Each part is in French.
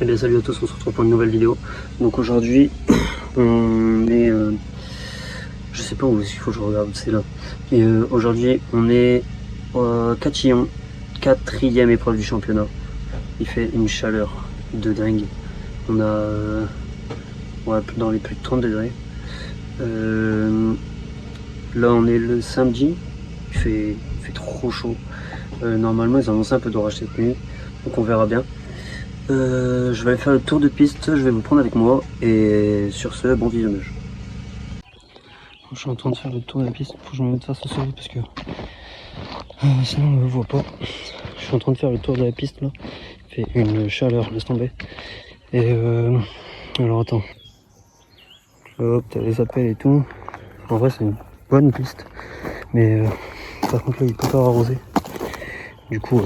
bien salut à tous, on se retrouve pour une nouvelle vidéo. Donc aujourd'hui on est je sais pas où il faut que je regarde, c'est là. Et aujourd'hui on est Catillon, 4e épreuve du championnat. Il fait une chaleur de dingue. On a ouais, dans les plus de 30 degrés. Là on est le samedi, il fait trop chaud. Normalement ils annoncent un peu d'orage cette nuit, donc on verra bien. Je vais aller faire le tour de piste, je vais vous prendre avec moi et sur ce, bon visionnage. Je suis en train de faire le tour de la piste, faut que je me mette face au soleil parce que sinon on me voit pas. Je suis en train de faire le tour de la piste là, il fait une chaleur, laisse tomber. Et alors attends, hop, t'as les appels et tout. En vrai c'est une bonne piste, mais par contre là il peut pas arroser. Du coup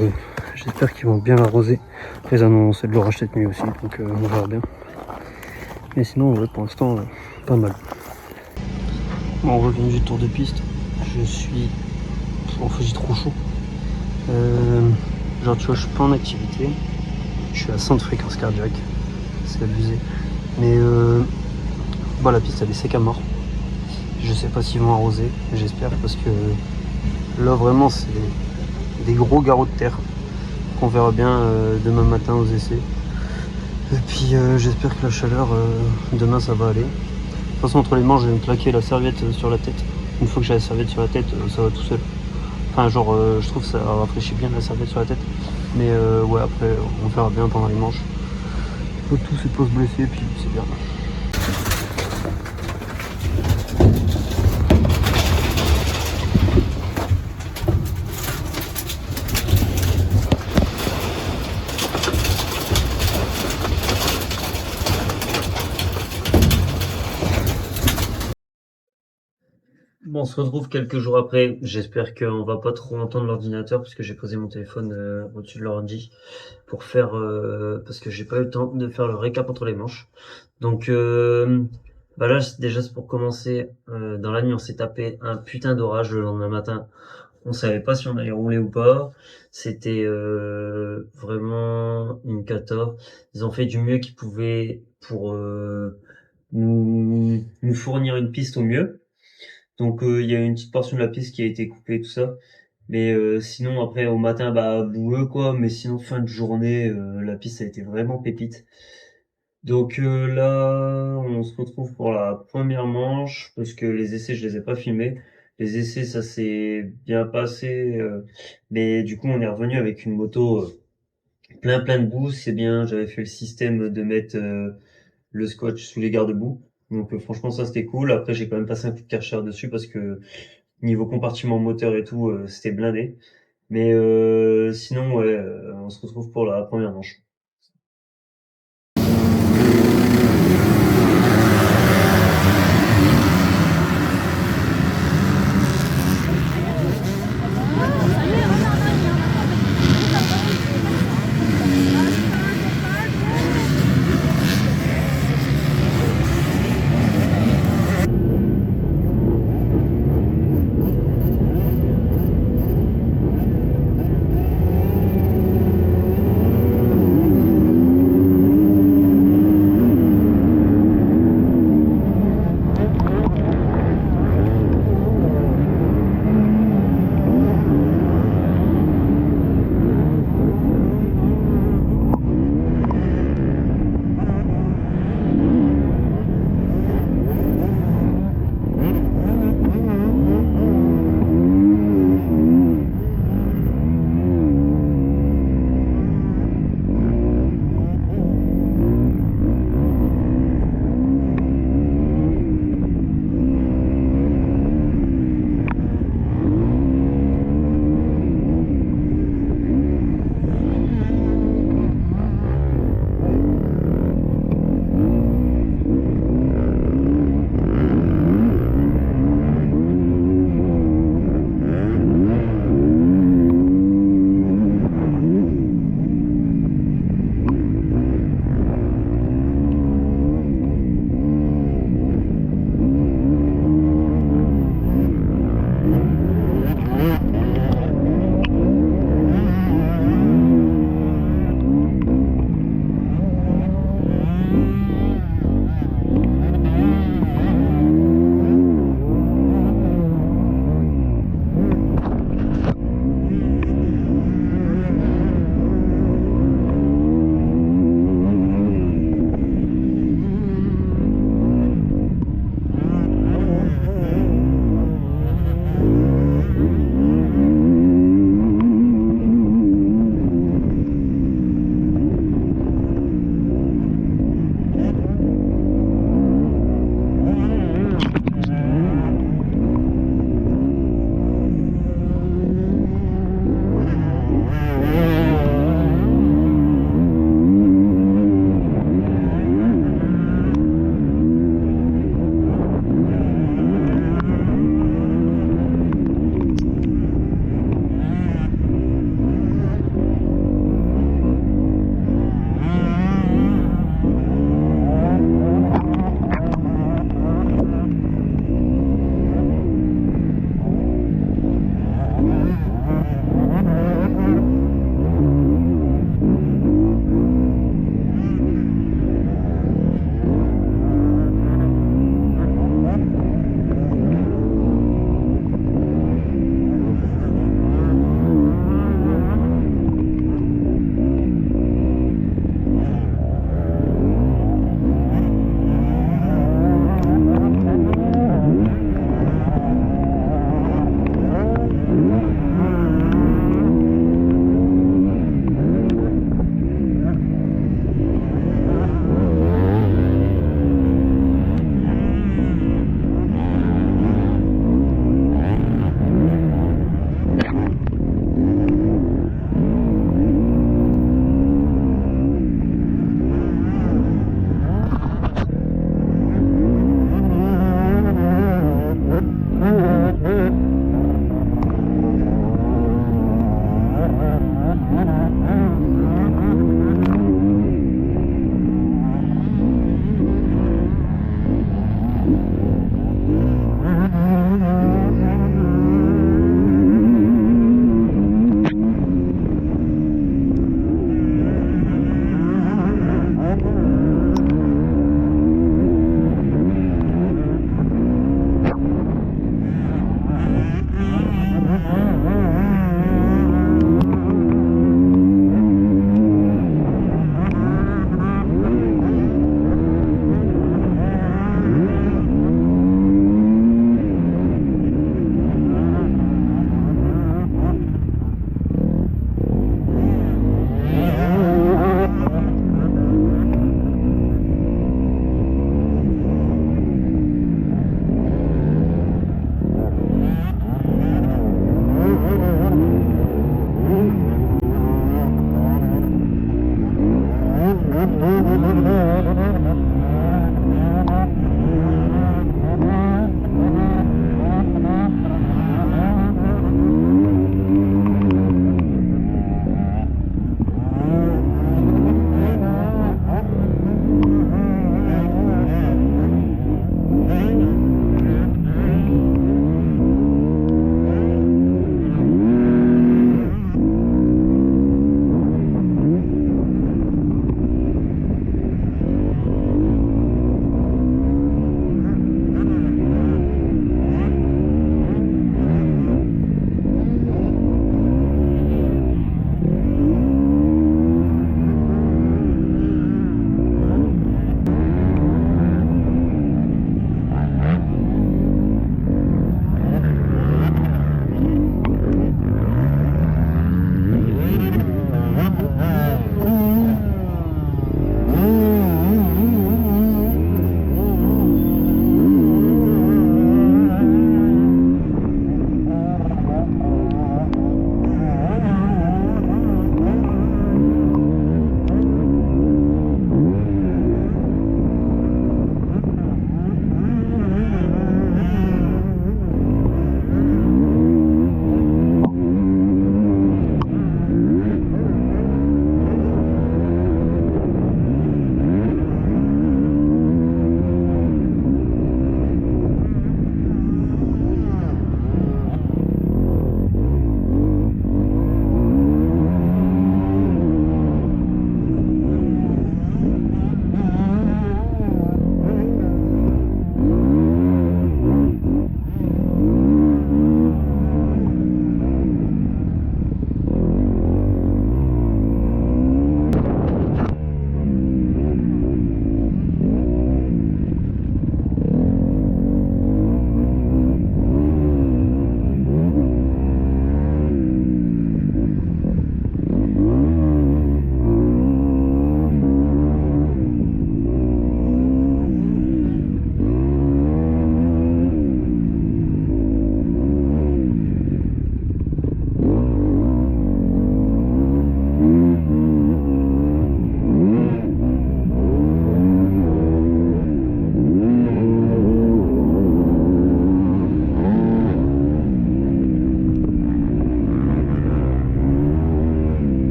j'espère qu'ils vont bien l'arroser. Après ils annoncent de l'orage cette nuit aussi, donc on verra bien. Mais sinon ouais, pour l'instant pas mal. Bon, on revient du tour de piste. Je suis... En fait j'ai trop chaud. Genre tu vois je suis pas en activité. Je suis à 100 de fréquence cardiaque. C'est abusé. Mais bah, la piste elle est sec à mort. Je sais pas s'ils vont arroser. J'espère parce que là vraiment c'est des gros garrots de terre. On verra bien demain matin aux essais. Et puis j'espère que la chaleur demain ça va aller. De toute façon entre les manches je vais me claquer la serviette sur la tête. Une fois que j'ai la serviette sur la tête ça va tout seul. Enfin genre je trouve que ça rafraîchit bien la serviette sur la tête. Mais ouais après on verra bien pendant les manches. Faut tout c'est pas se blesser puis c'est bien. Bon, on se retrouve quelques jours après. J'espère qu'on va pas trop entendre l'ordinateur parce que j'ai posé mon téléphone au-dessus de l'ordi pour faire parce que j'ai pas eu le temps de faire le récap entre les manches. Donc bah là déjà c'est pour commencer. Dans la nuit on s'est tapé un putain d'orage le lendemain matin. On savait pas si on allait rouler ou pas. C'était vraiment une cata. Ils ont fait du mieux qu'ils pouvaient pour nous fournir une piste au mieux. Donc il y a une petite portion de la piste qui a été coupée, tout ça. Mais sinon après au matin bah boueux quoi, mais sinon fin de journée la piste a été vraiment pépite. Donc là on se retrouve pour la première manche parce que les essais je les ai pas filmés. Les essais ça s'est bien passé, mais du coup on est revenu avec une moto plein de boue, c'est bien. J'avais fait le système de mettre le scotch sous les garde-boue. Donc franchement ça c'était cool. Après j'ai quand même passé un coup de karcher dessus parce que niveau compartiment moteur et tout, c'était blindé. Mais sinon, ouais, on se retrouve pour la première manche.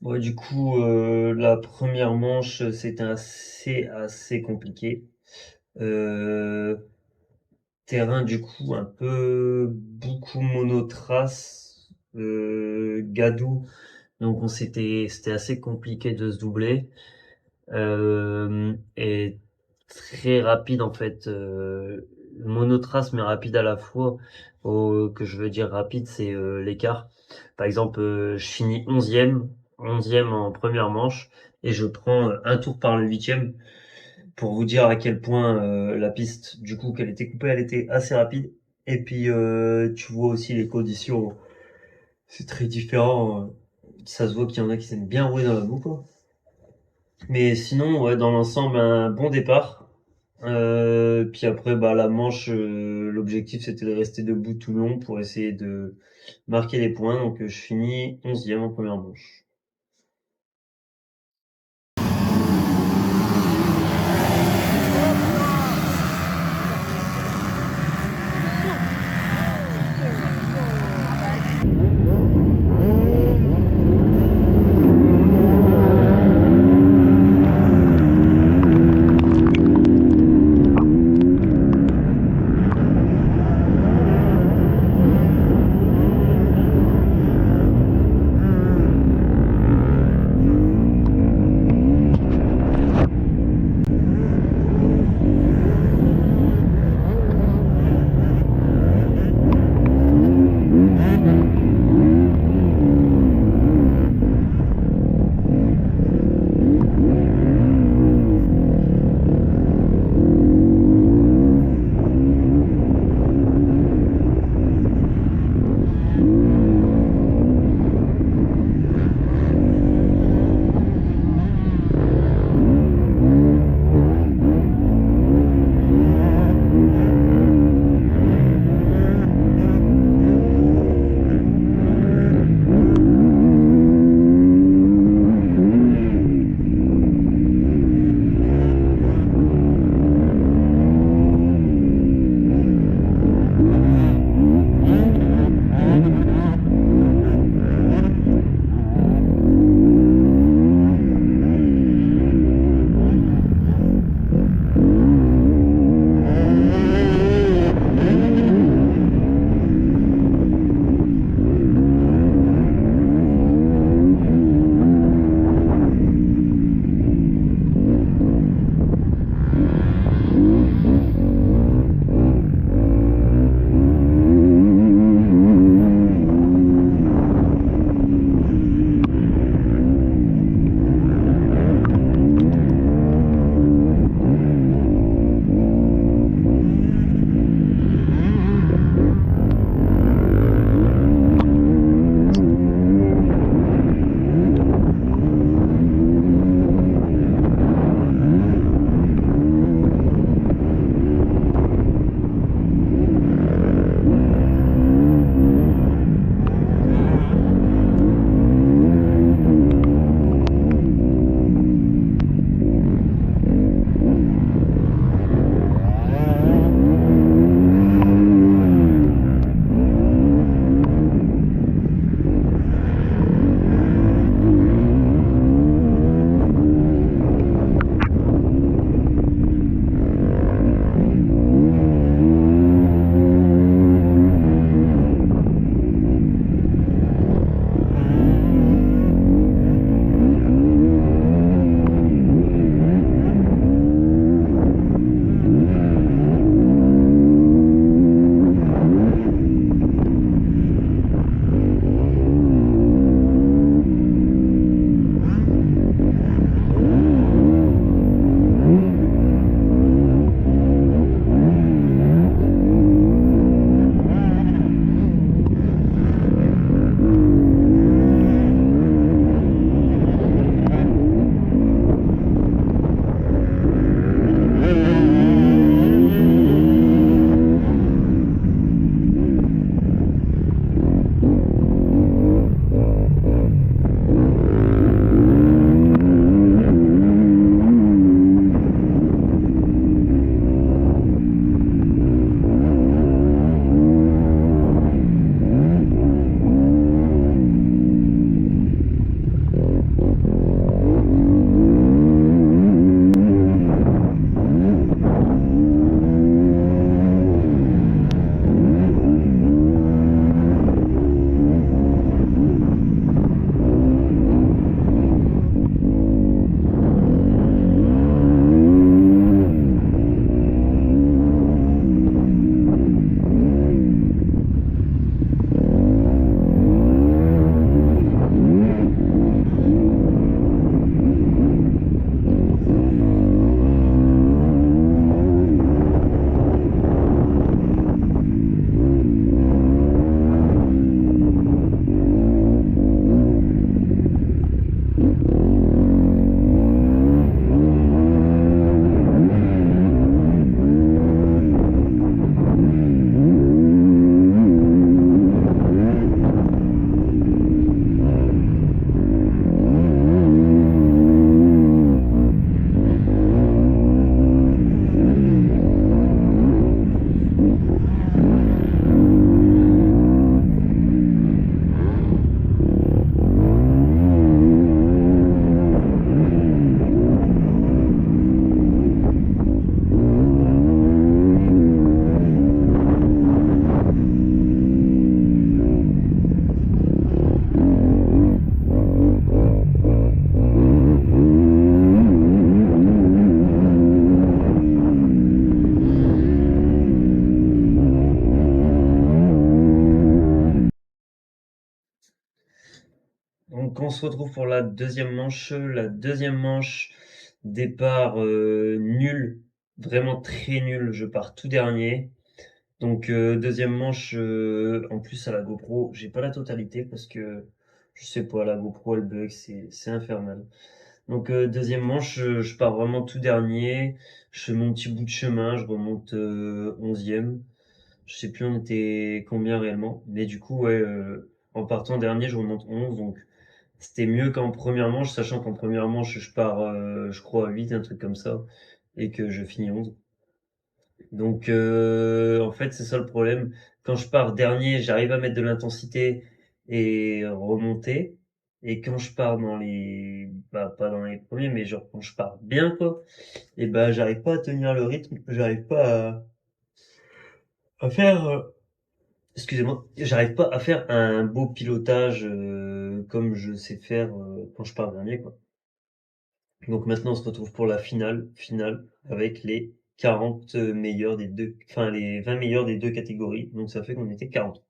Ouais, du coup, la première manche, c'était assez compliqué. Heu, Terrain du coup un peu beaucoup monotrace, gadou, donc on c'était assez compliqué de se doubler. Et très rapide en fait, monotrace mais rapide à la fois. Que je veux dire rapide, c'est l'écart. Par exemple, je finis 11e en première manche et je prends un tour par le 8e pour vous dire à quel point la piste, du coup, qu'elle était coupée, elle était assez rapide. Et puis tu vois aussi les conditions, c'est très différent. Ça se voit qu'il y en a qui aiment bien rouler dans la boue, quoi. Mais sinon, ouais, dans l'ensemble, un bon départ. Puis après, bah, la manche, l'objectif c'était de rester debout tout le long pour essayer de marquer des points. Donc je finis 11e en première manche. Donc on se retrouve pour la deuxième manche. La deuxième manche, départ nul, vraiment très nul. Je pars tout dernier. Donc deuxième manche, en plus à la GoPro, j'ai pas la totalité parce que je sais pas, la GoPro elle bug, c'est infernal. Donc deuxième manche, je pars vraiment tout dernier. Je fais mon petit bout de chemin, je remonte 11e. Je sais plus on était combien réellement, mais du coup ouais, en partant dernier, je remonte 11, donc c'était mieux qu'en première manche, sachant qu'en première manche, je pars, je crois, à 8, un truc comme ça, et que je finis 11. Donc, en fait, c'est ça le problème. Quand je pars dernier, j'arrive à mettre de l'intensité et remonter. Et quand je pars dans les, bah, pas dans les premiers, mais genre quand je pars bien, quoi, et bah, j'arrive pas à tenir le rythme, j'arrive pas à faire, excusez-moi, j'arrive pas à faire un beau pilotage comme je sais faire quand je pars dernier, quoi. Donc maintenant, on se retrouve pour la finale avec les 40 meilleurs des deux, enfin les 20 meilleurs des deux catégories. Donc ça fait qu'on était 40.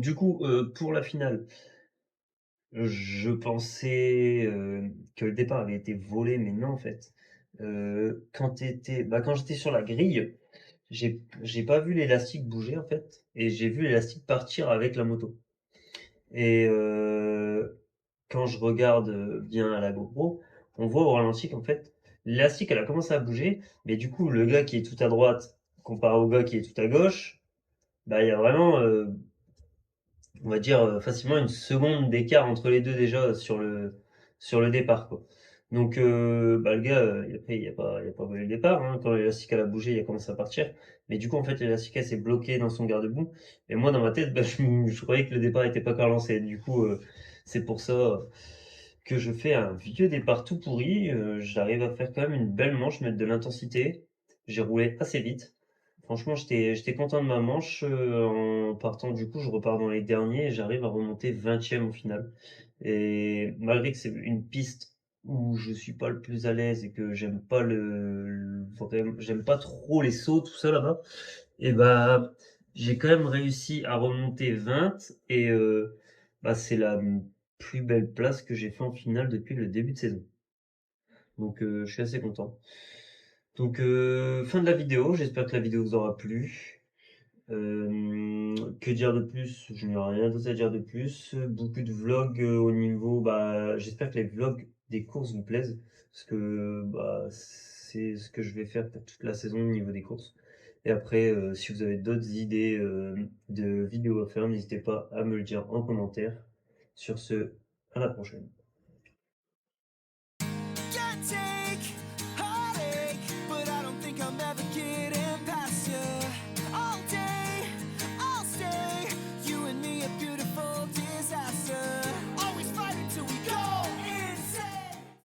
Du coup, pour la finale, je pensais, que le départ avait été volé, mais non, en fait. Quand j'étais sur la grille, j'ai pas vu l'élastique bouger, en fait, et j'ai vu l'élastique partir avec la moto. Et quand je regarde bien à la GoPro, on voit au ralenti qu'en fait, l'élastique, elle a commencé à bouger, mais du coup, le gars qui est tout à droite, comparé au gars qui est tout à gauche, bah, il y a vraiment, on va dire, facilement une seconde d'écart entre les deux déjà sur le départ, quoi. Donc, bah, le gars, après, il a pas volé le départ, hein. Quand l'élastique, elle a bougé, il a commencé à partir. Mais du coup, en fait, l'élastique, elle s'est bloquée dans son garde-boue. Et moi, dans ma tête, bah, je croyais que le départ était pas encore lancé. Du coup, c'est pour ça que je fais un vieux départ tout pourri. J'arrive à faire quand même une belle manche, mettre de l'intensité. J'ai roulé assez vite. Franchement, j'étais content de ma manche. En partant, du coup, je repars dans les derniers et j'arrive à remonter 20e au final. Et malgré que c'est une piste où je suis pas le plus à l'aise et que j'aime pas trop les sauts, tout ça là-bas, et bah, j'ai quand même réussi à remonter 20 et bah, c'est la plus belle place que j'ai fait en finale depuis le début de saison. Donc, je suis assez content. Donc, fin de la vidéo. J'espère que la vidéo vous aura plu. Que dire de plus? Je n'ai rien d'autre à dire de plus. Beaucoup de vlogs au niveau. Bah, j'espère que les vlogs des courses vous plaisent. Parce que bah, c'est ce que je vais faire pour toute la saison au niveau des courses. Et après, si vous avez d'autres idées de vidéos à faire, n'hésitez pas à me le dire en commentaire. Sur ce, à la prochaine.